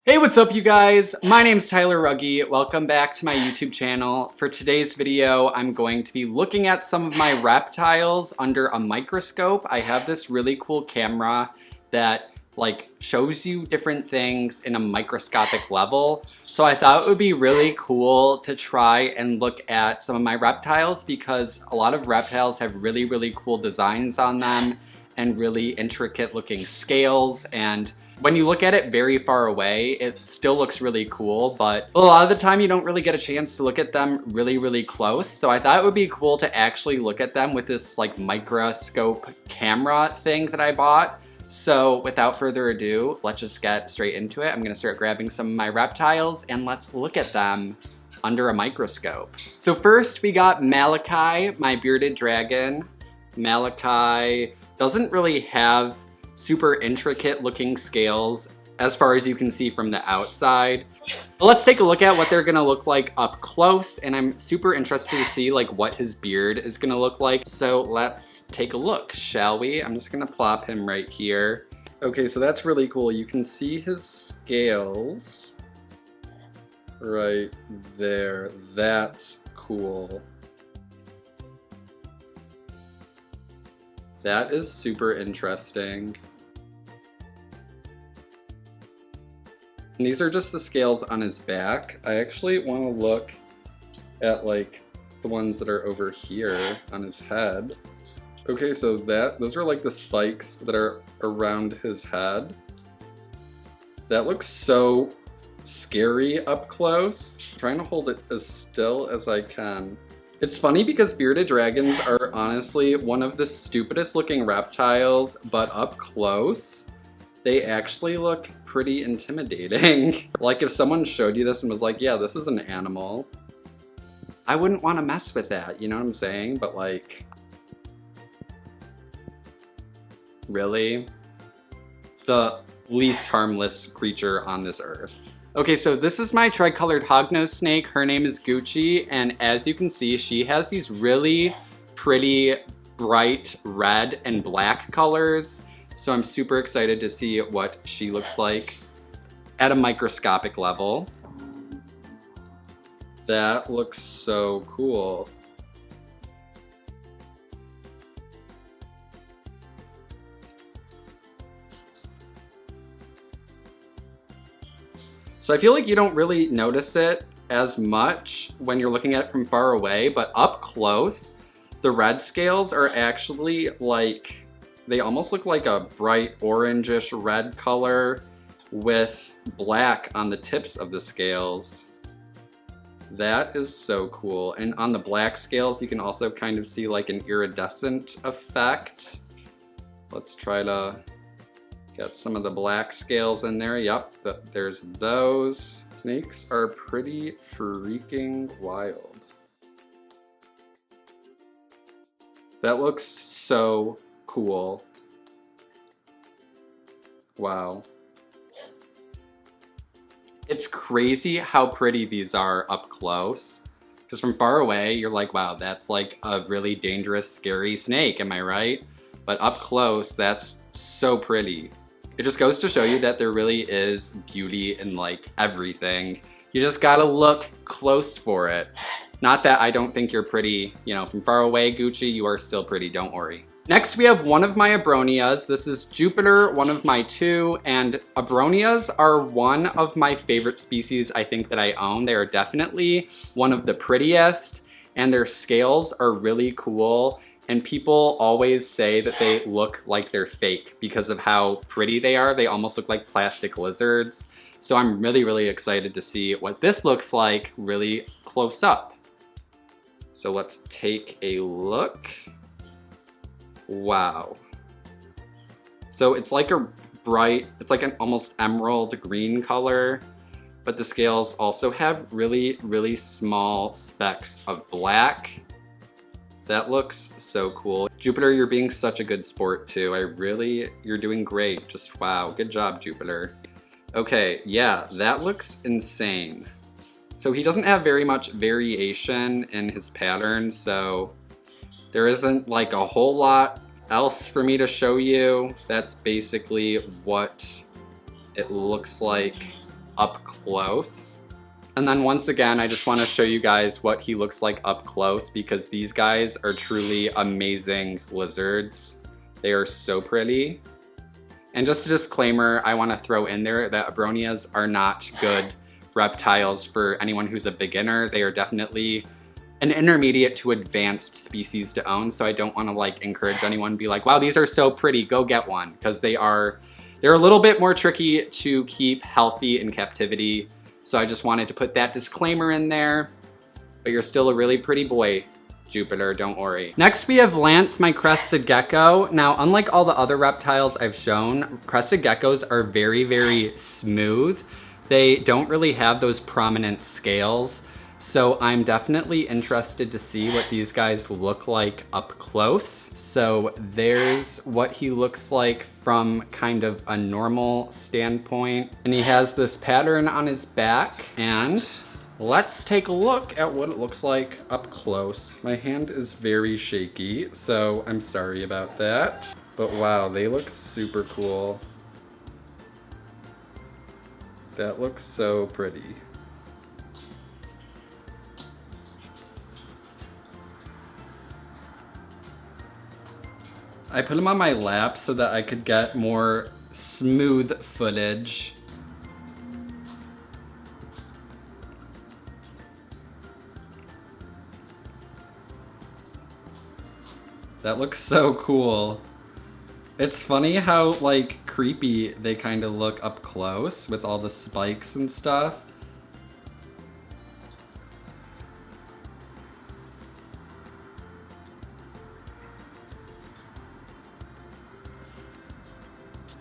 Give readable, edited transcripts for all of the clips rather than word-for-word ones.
Hey, what's up you guys? My name's Tyler Rugge. Welcome back to my YouTube channel. For today's video, I'm going to be looking at some of my reptiles under a microscope. I have this really cool camera that shows you different things in a microscopic level. So I thought it would be really cool to try and look at some of my reptiles because a lot of reptiles have really cool designs on them and really intricate looking scales, and when you look at it very far away, it still looks really cool, but a lot of the time you don't really get a chance to look at them really close. So I thought it would be cool to actually look at them with this microscope camera thing that I bought. So without further ado, let's just get straight into it. I'm gonna start grabbing some of my reptiles and let's look at them under a microscope. So first we got Malachi, my bearded dragon. Malachi doesn't really have super intricate looking scales as far as you can see from the outside. But let's take a look at what they're gonna look like up close, and I'm super interested to see what his beard is gonna look like. So let's take a look, shall we? I'm just gonna plop him right here. Okay, so that's really cool. You can see his scales right there. That's cool. That is super interesting. And these are just the scales on his back. I actually want to look at the ones that are over here on his head. Okay, so those are the spikes that are around his head. That looks so scary up close. I'm trying to hold it as still as I can. It's funny because bearded dragons are honestly one of the stupidest looking reptiles, but up close, they actually look pretty intimidating. If someone showed you this and was like, yeah, this is an animal, I wouldn't want to mess with that, you know what I'm saying? But really? The least harmless creature on this earth. Okay, so this is my tricolored hognose snake. Her name is Gucci, and as you can see, she has these really pretty bright red and black colors. So I'm super excited to see what she looks like at a microscopic level. That looks so cool. So I feel like you don't really notice it as much when you're looking at it from far away, but up close, the red scales are actually they almost look like a bright orangish red color with black on the tips of the scales. That is so cool. And on the black scales, you can also kind of see an iridescent effect. Let's try to get some of the black scales in there. Yep, there's those. Snakes are pretty freaking wild. That looks so cool. Wow. It's crazy how pretty these are up close. Because from far away, you're like, wow, that's a really dangerous, scary snake, am I right? But up close, that's so pretty. It just goes to show you that there really is beauty in everything. You just gotta look close for it. Not that I don't think you're pretty, from far away, Gucci, you are still pretty, don't worry. Next we have one of my abronias. This is Jupiter, one of my two, and abronias are one of my favorite species I think that I own. They are definitely one of the prettiest, and their scales are really cool. And people always say that they look like they're fake because of how pretty they are. They almost look like plastic lizards. So I'm really excited to see what this looks like really close up. So let's take a look. Wow. So it's like a bright, it's like an almost emerald green color, but the scales also have really small specks of black. That looks so cool. Jupiter, you're being such a good sport too. You're doing great. Just wow, good job, Jupiter. Okay, yeah, that looks insane. So he doesn't have very much variation in his pattern, so there isn't a whole lot else for me to show you. That's basically what it looks like up close. And then once again, I just want to show you guys what he looks like up close because these guys are truly amazing lizards. They are so pretty. And just a disclaimer, I want to throw in there that abronias are not good reptiles for anyone who's a beginner. They are definitely an intermediate to advanced species to own. So I don't want to like encourage anyone to be like, wow, these are so pretty, go get one. Because they're a little bit more tricky to keep healthy in captivity. So I just wanted to put that disclaimer in there. But you're still a really pretty boy, Jupiter, don't worry. Next we have Lance, my crested gecko. Now, unlike all the other reptiles I've shown, crested geckos are very, very smooth. They don't really have those prominent scales. So I'm definitely interested to see what these guys look like up close. So there's what he looks like from kind of a normal standpoint. And he has this pattern on his back, and let's take a look at what it looks like up close. My hand is very shaky, so I'm sorry about that. But wow, they look super cool. That looks so pretty. I put him on my lap so that I could get more smooth footage. That looks so cool. It's funny how like creepy they kind of look up close with all the spikes and stuff.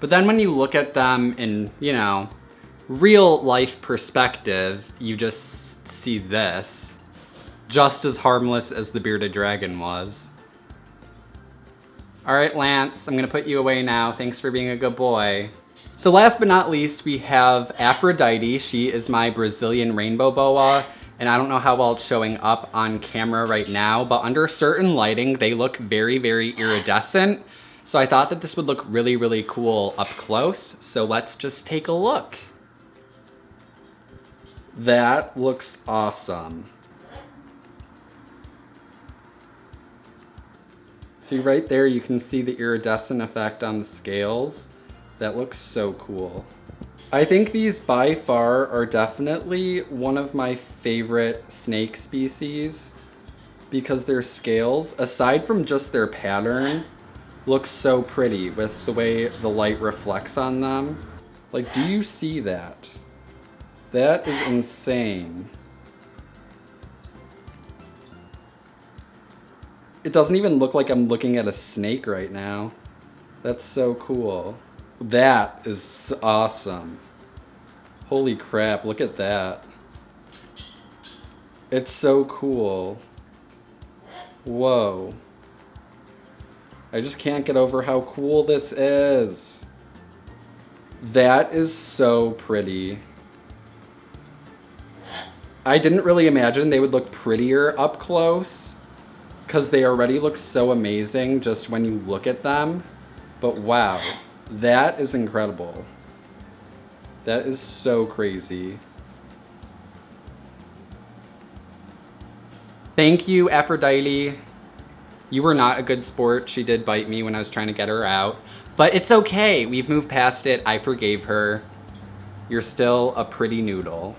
But then when you look at them in, you know, real life perspective, you just see this. Just as harmless as the bearded dragon was. All right, Lance, I'm gonna put you away now. Thanks for being a good boy. So last but not least, we have Aphrodite. She is my Brazilian rainbow boa, and I don't know how well it's showing up on camera right now, but under certain lighting, they look very, very iridescent. So I thought that this would look really, really cool up close. So let's just take a look. That looks awesome. See right there, you can see the iridescent effect on the scales. That looks so cool. I think these by far are definitely one of my favorite snake species because their scales, aside from just their pattern, look so pretty with the way the light reflects on them. Like, do you see that? That is insane. It doesn't even look like I'm looking at a snake right now. That's so cool. That is awesome. Holy crap, look at that. It's so cool. Whoa. I just can't get over how cool this is. That is so pretty. I didn't really imagine they would look prettier up close, because they already look so amazing just when you look at them. But wow, that is incredible. That is so crazy. Thank you, Aphrodite. You were not a good sport. She did bite me when I was trying to get her out. But it's okay, we've moved past it. I forgave her. You're still a pretty noodle.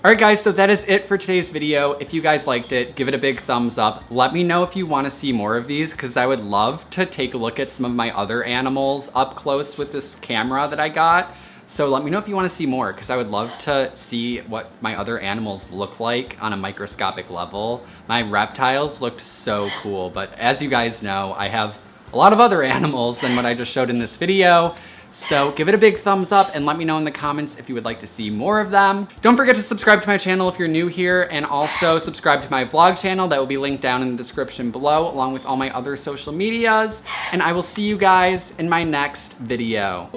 All right guys, so that is it for today's video. If you guys liked it, give it a big thumbs up. Let me know if you want to see more of these because I would love to take a look at some of my other animals up close with this camera that I got. So let me know if you want to see more because I would love to see what my other animals look like on a microscopic level. My reptiles looked so cool, but as you guys know, I have a lot of other animals than what I just showed in this video. So give it a big thumbs up and let me know in the comments if you would like to see more of them. Don't forget to subscribe to my channel if you're new here, and also subscribe to my vlog channel that will be linked down in the description below, along with all my other social medias. And I will see you guys in my next video.